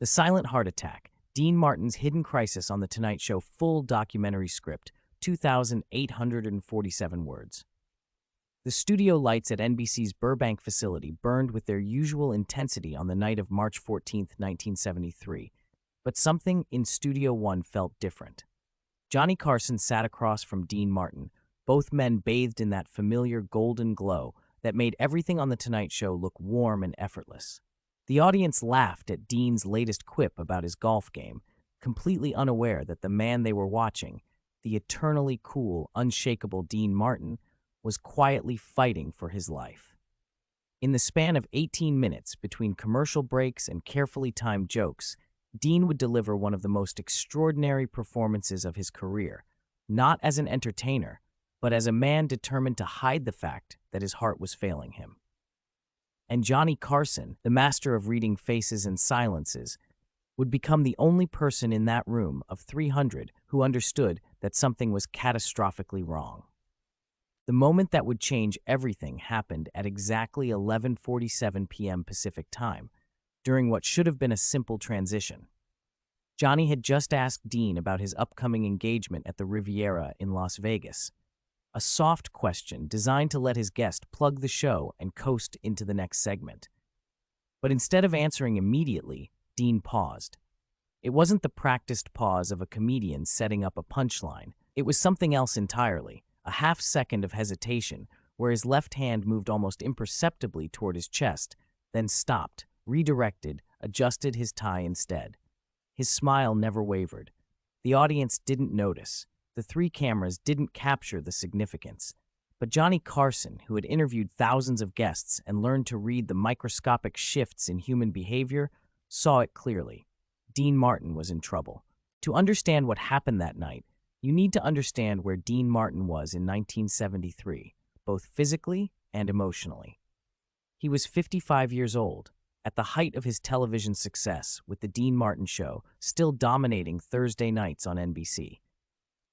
The Silent Heart Attack, Dean Martin's Hidden Crisis on The Tonight Show full documentary script, 2,847 words. The studio lights at NBC's Burbank facility burned with their usual intensity on the night of March 14, 1973, but something in Studio One felt different. Johnny Carson sat across from Dean Martin, both men bathed in that familiar golden glow that made everything on The Tonight Show look warm and effortless. The audience laughed at Dean's latest quip about his golf game, completely unaware that the man they were watching, the eternally cool, unshakable Dean Martin, was quietly fighting for his life. In the span of 18 minutes between commercial breaks and carefully timed jokes, Dean would deliver one of the most extraordinary performances of his career, not as an entertainer, but as a man determined to hide the fact that his heart was failing him. And Johnny Carson, the master of reading faces and silences, would become the only person in that room of 300 who understood that something was catastrophically wrong. The moment that would change everything happened at exactly 11:47 p.m. Pacific Time, during what should have been a simple transition. Johnny had just asked Dean about his upcoming engagement at the Riviera in Las Vegas, a soft question designed to let his guest plug the show and coast into the next segment. But instead of answering immediately, Dean paused. It wasn't the practiced pause of a comedian setting up a punchline. It was something else entirely, a half second of hesitation where his left hand moved almost imperceptibly toward his chest, then stopped, redirected, adjusted his tie instead. His smile never wavered. The audience didn't notice. The three cameras didn't capture the significance. But Johnny Carson, who had interviewed thousands of guests and learned to read the microscopic shifts in human behavior, saw it clearly. Dean Martin was in trouble. To understand what happened that night, you need to understand where Dean Martin was in 1973, both physically and emotionally. He was 55 years old, at the height of his television success with The Dean Martin Show still dominating Thursday nights on NBC.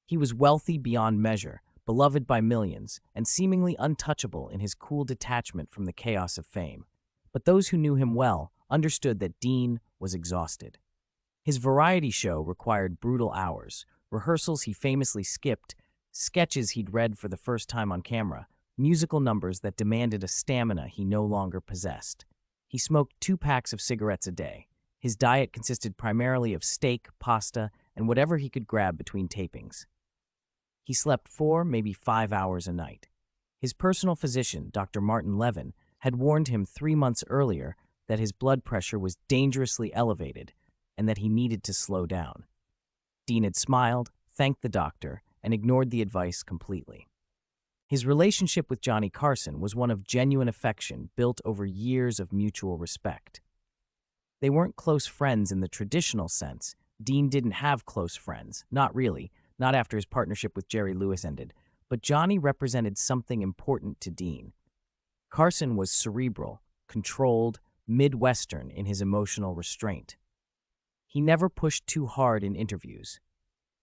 He was wealthy beyond measure, beloved by millions, and seemingly untouchable in his cool detachment from the chaos of fame. But those who knew him well understood that Dean was exhausted. His variety show required brutal hours, rehearsals he famously skipped, sketches he'd read for the first time on camera, musical numbers that demanded a stamina he no longer possessed. He smoked 2 packs of cigarettes a day. His diet consisted primarily of steak, pasta, and whatever he could grab between tapings. He slept 4, maybe 5 hours a night. His personal physician, Dr. Martin Levin, had warned him 3 months earlier that his blood pressure was dangerously elevated and that he needed to slow down. Dean had smiled, thanked the doctor, and ignored the advice completely. His relationship with Johnny Carson was one of genuine affection built over years of mutual respect. They weren't close friends in the traditional sense. Dean didn't have close friends, not really, not after his partnership with Jerry Lewis ended, but Johnny represented something important to Dean. Carson was cerebral, controlled, Midwestern in his emotional restraint. He never pushed too hard in interviews.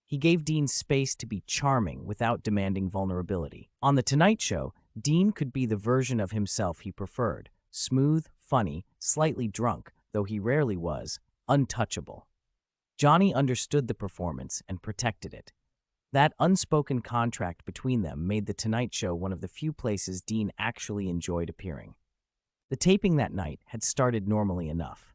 He gave Dean space to be charming without demanding vulnerability. On The Tonight Show, Dean could be the version of himself he preferred, smooth, funny, slightly drunk, though he rarely was, untouchable. Johnny understood the performance and protected it. That unspoken contract between them made The Tonight Show one of the few places Dean actually enjoyed appearing. The taping that night had started normally enough.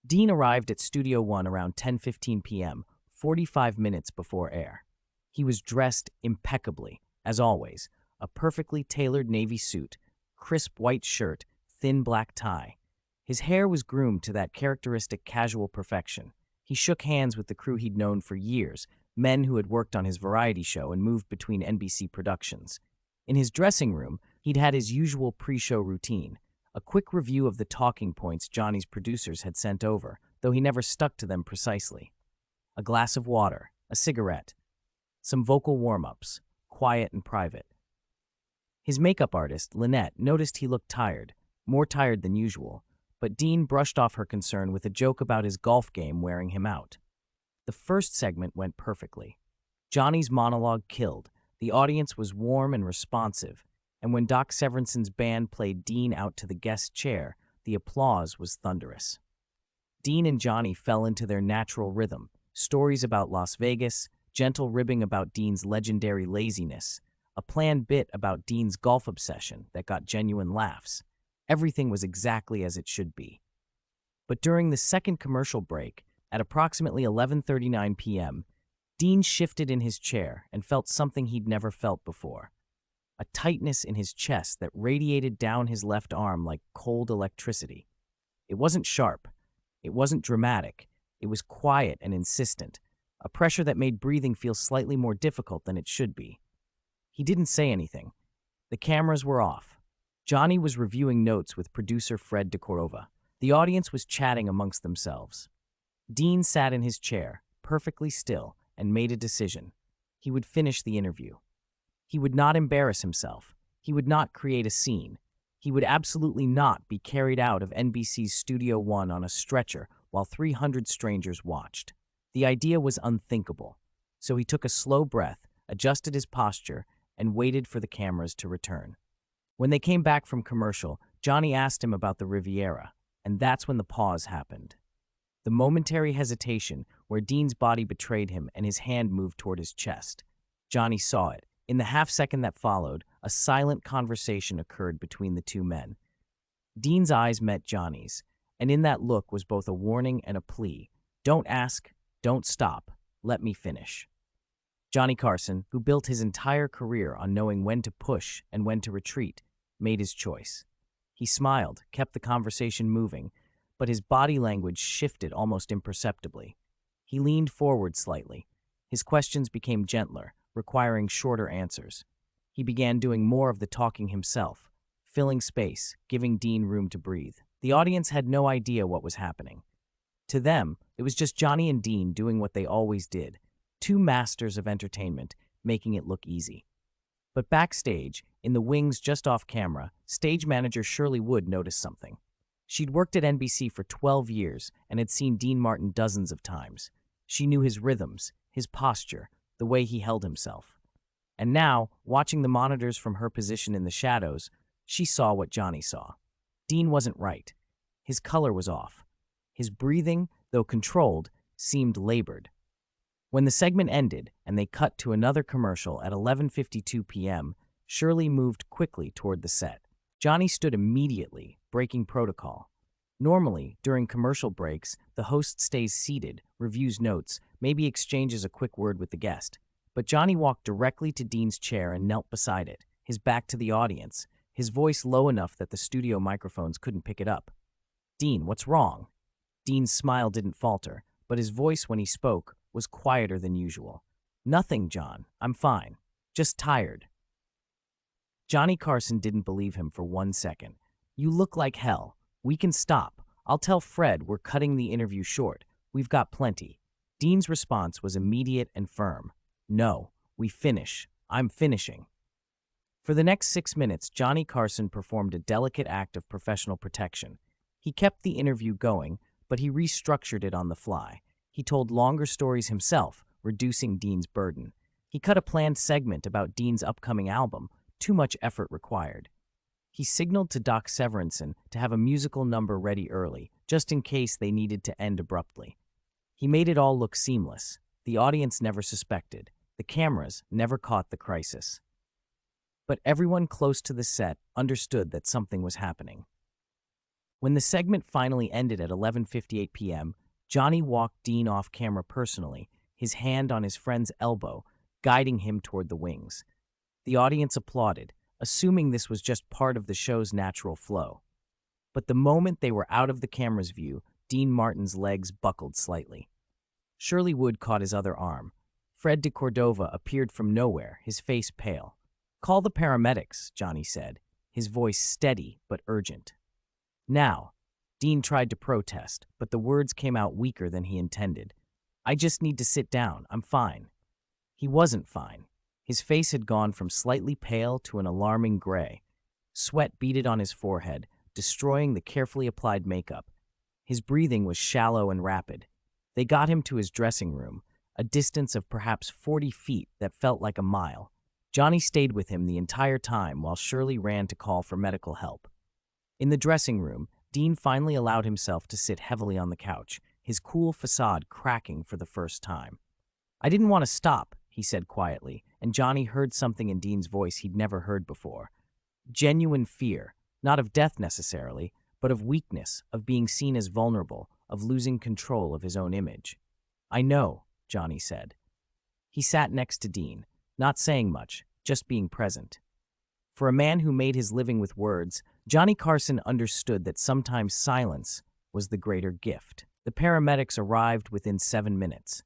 Dean arrived at Studio One around 10:15 p.m., 45 minutes before air. He was dressed impeccably, as always, a perfectly tailored navy suit, crisp white shirt, thin black tie. His hair was groomed to that characteristic casual perfection. He shook hands with the crew he'd known for years, men who had worked on his variety show and moved between NBC productions. In his dressing room, he'd had his usual pre-show routine, a quick review of the talking points Johnny's producers had sent over, though he never stuck to them precisely. A glass of water, a cigarette, some vocal warm-ups, quiet and private. His makeup artist, Lynette, noticed he looked tired, more tired than usual, but Dean brushed off her concern with a joke about his golf game wearing him out. The first segment went perfectly. Johnny's monologue killed. The audience was warm and responsive, and when Doc Severinson's band played Dean out to the guest chair, the applause was thunderous. Dean and Johnny fell into their natural rhythm. Stories about Las Vegas, gentle ribbing about Dean's legendary laziness, a planned bit about Dean's golf obsession that got genuine laughs. Everything was exactly as it should be. But during the second commercial break, at approximately 11:39 p.m., Dean shifted in his chair and felt something he'd never felt before. A tightness in his chest that radiated down his left arm like cold electricity. It wasn't sharp. It wasn't dramatic. It was quiet and insistent, a pressure that made breathing feel slightly more difficult than it should be. He didn't say anything. The cameras were off. Johnny was reviewing notes with producer Fred DeCordova. The audience was chatting amongst themselves. Dean sat in his chair, perfectly still, and made a decision. He would finish the interview. He would not embarrass himself. He would not create a scene. He would absolutely not be carried out of NBC's Studio One on a stretcher while 300 strangers watched. The idea was unthinkable. So he took a slow breath, adjusted his posture, and waited for the cameras to return. When they came back from commercial, Johnny asked him about the Riviera, and that's when the pause happened. The momentary hesitation where Dean's body betrayed him and his hand moved toward his chest. Johnny saw it. In the half-second that followed, a silent conversation occurred between the two men. Dean's eyes met Johnny's, and in that look was both a warning and a plea. Don't ask, don't stop, let me finish. Johnny Carson, who built his entire career on knowing when to push and when to retreat, made his choice. He smiled, kept the conversation moving, but his body language shifted almost imperceptibly. He leaned forward slightly. His questions became gentler, requiring shorter answers. He began doing more of the talking himself, filling space, giving Dean room to breathe. The audience had no idea what was happening. To them, it was just Johnny and Dean doing what they always did, two masters of entertainment, making it look easy. But backstage, in the wings just off camera, stage manager Shirley Wood noticed something. She'd worked at NBC for 12 years and had seen Dean Martin dozens of times. She knew his rhythms, his posture, the way he held himself. And now, watching the monitors from her position in the shadows, she saw what Johnny saw. Dean wasn't right. His color was off. His breathing, though controlled, seemed labored. When the segment ended and they cut to another commercial at 11:52 p.m., Shirley moved quickly toward the set. Johnny stood immediately, breaking protocol. Normally, during commercial breaks, the host stays seated, reviews notes, maybe exchanges a quick word with the guest. But Johnny walked directly to Dean's chair and knelt beside it, his back to the audience, his voice low enough that the studio microphones couldn't pick it up. "Dean, what's wrong?" Dean's smile didn't falter, but his voice when he spoke was quieter than usual. "Nothing, John. I'm fine. Just tired." Johnny Carson didn't believe him for 1 second. "You look like hell. We can stop. I'll tell Fred we're cutting the interview short. We've got plenty." Dean's response was immediate and firm. "No, we finish. I'm finishing." For the next 6 minutes, Johnny Carson performed a delicate act of professional protection. He kept the interview going, but he restructured it on the fly. He told longer stories himself, reducing Dean's burden. He cut a planned segment about Dean's upcoming album, too much effort required. He signaled to Doc Severinsen to have a musical number ready early, just in case they needed to end abruptly. He made it all look seamless. The audience never suspected. The cameras never caught the crisis. But everyone close to the set understood that something was happening. When the segment finally ended at 11:58 p.m., Johnny walked Dean off camera personally, his hand on his friend's elbow, guiding him toward the wings. The audience applauded, assuming this was just part of the show's natural flow. But the moment they were out of the camera's view, Dean Martin's legs buckled slightly. Shirley Wood caught his other arm. Fred DeCordova appeared from nowhere, his face pale. "Call the paramedics," Johnny said, his voice steady but urgent. "Now." Dean tried to protest, but the words came out weaker than he intended. "I just need to sit down. I'm fine." He wasn't fine. His face had gone from slightly pale to an alarming gray. Sweat beaded on his forehead, destroying the carefully applied makeup. His breathing was shallow and rapid. They got him to his dressing room, a distance of perhaps 40 feet that felt like a mile. Johnny stayed with him the entire time while Shirley ran to call for medical help. In the dressing room, Dean finally allowed himself to sit heavily on the couch, his cool facade cracking for the first time. "I didn't want to stop," he said quietly, and Johnny heard something in Dean's voice he'd never heard before. Genuine fear, not of death necessarily, but of weakness, of being seen as vulnerable, of losing control of his own image. "I know," Johnny said. He sat next to Dean, not saying much, just being present. For a man who made his living with words, Johnny Carson understood that sometimes silence was the greater gift. The paramedics arrived within 7 minutes.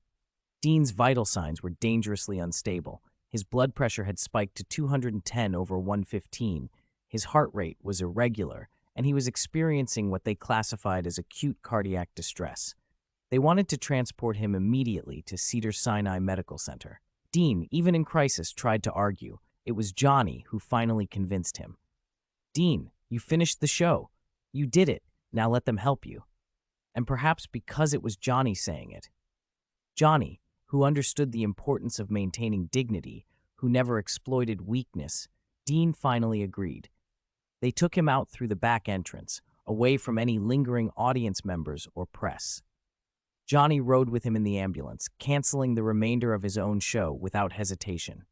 Dean's vital signs were dangerously unstable. His blood pressure had spiked to 210 over 115. His heart rate was irregular, and he was experiencing what they classified as acute cardiac distress. They wanted to transport him immediately to Cedars-Sinai Medical Center. Dean, even in crisis, tried to argue. It was Johnny who finally convinced him. "Dean, you finished the show. You did it. Now let them help you." And perhaps because it was Johnny saying it. Johnny, who understood the importance of maintaining dignity, who never exploited weakness, Dean finally agreed. They took him out through the back entrance, away from any lingering audience members or press. Johnny rode with him in the ambulance, canceling the remainder of his own show without hesitation.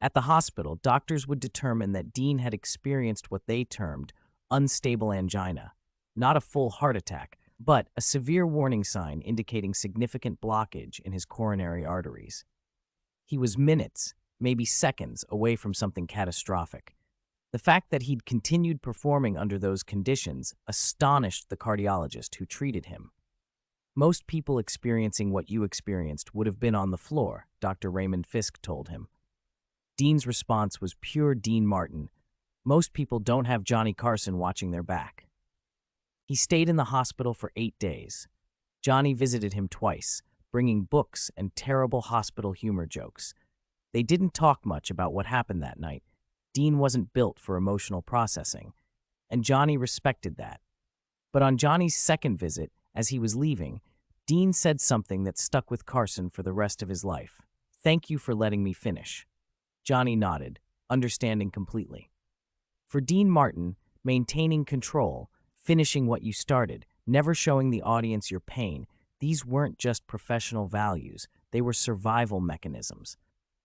At the hospital, doctors would determine that Dean had experienced what they termed unstable angina, not a full heart attack, but a severe warning sign indicating significant blockage in his coronary arteries. He was minutes, maybe seconds, away from something catastrophic. The fact that he'd continued performing under those conditions astonished the cardiologist who treated him. "Most people experiencing what you experienced would have been on the floor," Dr. Raymond Fisk told him. Dean's response was pure Dean Martin. "Most people don't have Johnny Carson watching their back." He stayed in the hospital for 8 days. Johnny visited him twice, bringing books and terrible hospital humor jokes. They didn't talk much about what happened that night. Dean wasn't built for emotional processing, and Johnny respected that. But on Johnny's second visit, as he was leaving, Dean said something that stuck with Carson for the rest of his life. "Thank you for letting me finish." Johnny nodded, understanding completely. For Dean Martin, maintaining control, finishing what you started, never showing the audience your pain, these weren't just professional values, they were survival mechanisms.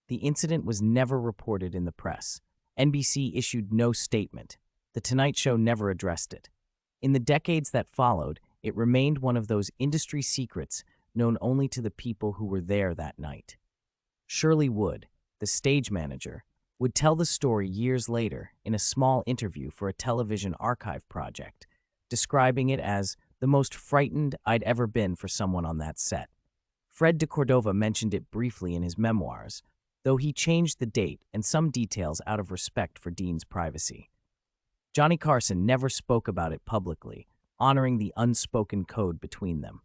The incident was never reported in the press. NBC issued no statement. The Tonight Show never addressed it. In the decades that followed, it remained one of those industry secrets known only to the people who were there that night. Shirley Wood, the stage manager, would tell the story years later in a small interview for a television archive project, describing it as the most frightened I'd ever been for someone on that set. Fred de Cordova mentioned it briefly in his memoirs, though he changed the date and some details out of respect for Dean's privacy. Johnny Carson never spoke about it publicly, honoring the unspoken code between them.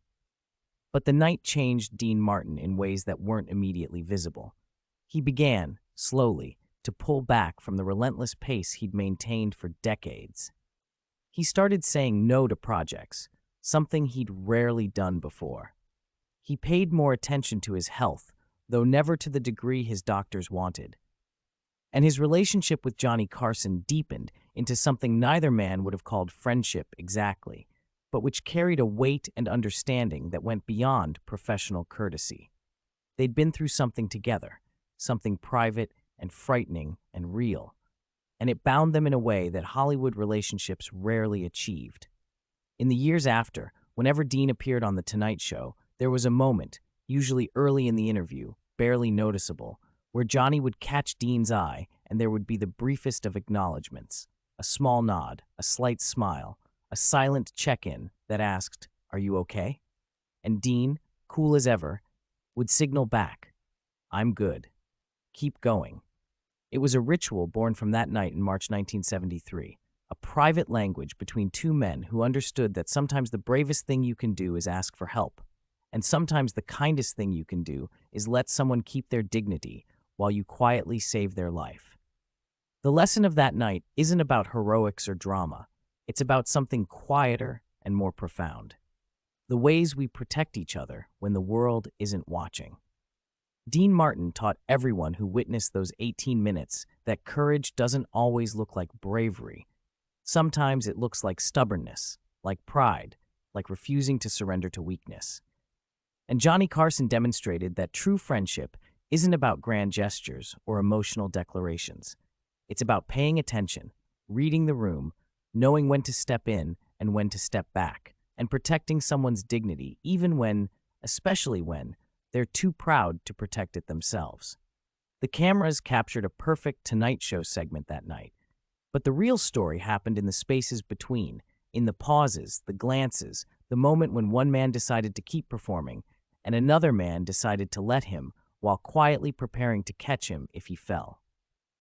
But the night changed Dean Martin in ways that weren't immediately visible. He began, slowly, to pull back from the relentless pace he'd maintained for decades. He started saying no to projects, something he'd rarely done before. He paid more attention to his health, though never to the degree his doctors wanted. And his relationship with Johnny Carson deepened into something neither man would have called friendship exactly, but which carried a weight and understanding that went beyond professional courtesy. They'd been through something together, something private and frightening and real, and it bound them in a way that Hollywood relationships rarely achieved. In the years after, whenever Dean appeared on The Tonight Show, there was a moment, usually early in the interview, barely noticeable, where Johnny would catch Dean's eye and there would be the briefest of acknowledgments, a small nod, a slight smile, a silent check-in that asked, "Are you okay?" And Dean, cool as ever, would signal back, "I'm good. Keep going." It was a ritual born from that night in March 1973, a private language between two men who understood that sometimes the bravest thing you can do is ask for help, and sometimes the kindest thing you can do is let someone keep their dignity while you quietly save their life. The lesson of that night isn't about heroics or drama. It's about something quieter and more profound. The ways we protect each other when the world isn't watching. Dean Martin taught everyone who witnessed those 18 minutes that courage doesn't always look like bravery. Sometimes it looks like stubbornness, like pride, like refusing to surrender to weakness. And Johnny Carson demonstrated that true friendship isn't about grand gestures or emotional declarations. It's about paying attention, reading the room, knowing when to step in and when to step back, and protecting someone's dignity even when, especially when, they're too proud to protect it themselves. The cameras captured a perfect Tonight Show segment that night, but the real story happened in the spaces between, in the pauses, the glances, the moment when one man decided to keep performing and another man decided to let him while quietly preparing to catch him if he fell.